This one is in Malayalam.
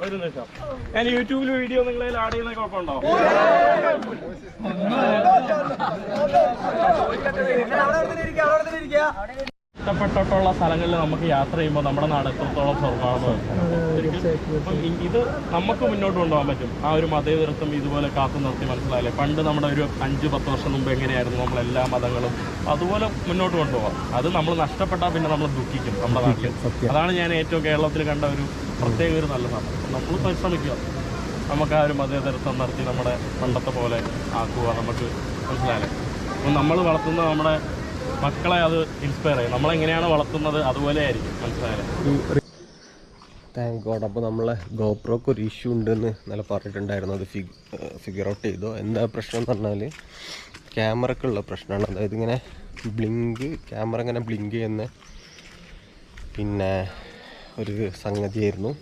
ഒരു നിമിഷം. ഞാൻ യൂട്യൂബിൽ വീഡിയോ നിങ്ങളിൽ ആഡ് ചെയ്യുന്ന കുഴപ്പമുണ്ടോ? ഇഷ്ടപ്പെട്ടിട്ടുള്ള സ്ഥലങ്ങളിൽ നമുക്ക് യാത്ര ചെയ്യുമ്പോൾ നമ്മുടെ നാട് എത്രത്തോളം സ്വർഗ്ഗമാണെന്ന് ഇപ്പം ഇത് നമുക്ക് മുന്നോട്ട് കൊണ്ടുപോകാൻ പറ്റും. ആ ഒരു മതേതരത്വം ഇതുപോലെ കാത്തു നിർത്തി മനസ്സിലായില്ലേ? പണ്ട് നമ്മുടെ ഒരു 5-10 വർഷം മുമ്പ് എങ്ങനെയായിരുന്നു നമ്മളെല്ലാ മതങ്ങളും അതുപോലെ മുന്നോട്ട് കൊണ്ടുപോകാം. അത് നമ്മൾ നഷ്ടപ്പെട്ടാൽ പിന്നെ നമ്മൾ ദുഃഖിക്കും നമ്മുടെ നാട്ടിൽ. അതാണ് ഞാൻ ഏറ്റവും കേരളത്തിൽ കണ്ട ഒരു പ്രത്യേക ഒരു നല്ല സാധനം. നമ്മൾ പരിശ്രമിക്കുക, നമുക്ക് ആ ഒരു മതേതരത്വം നടത്തി നമ്മുടെ പണ്ടത്തെ പോലെ ആക്കുക. നമുക്ക് മനസ്സിലായില്ലേ? അപ്പം നമ്മൾ വളർത്തുന്ന നമ്മുടെ മക്കളെ അത് ഇൻസ്പയർ ചെയ്യും. നമ്മളെങ്ങനെയാണ് വളർത്തുന്നത് അതുപോലെ ആയിരിക്കും. മനസ്സിലായില്ലേ? Thank God. അപ്പോൾ നമ്മളെ ഗോപ്രോക്ക് ഒരു ഇഷ്യൂ ഉണ്ടെന്ന് ഇന്നലെ പറഞ്ഞിട്ടുണ്ടായിരുന്നു. അത് ഫിഗർ ഔട്ട് ചെയ്തു. എന്താ പ്രശ്നം എന്ന് പറഞ്ഞാൽ ക്യാമറക്കുള്ള പ്രശ്നമാണ്. അതായത് ഇങ്ങനെ ക്യാമറ ഇങ്ങനെ ബ്ലിങ്ക് ചെയ്യുന്ന പിന്നെ ഒരു സംഗതിയായിരുന്നു.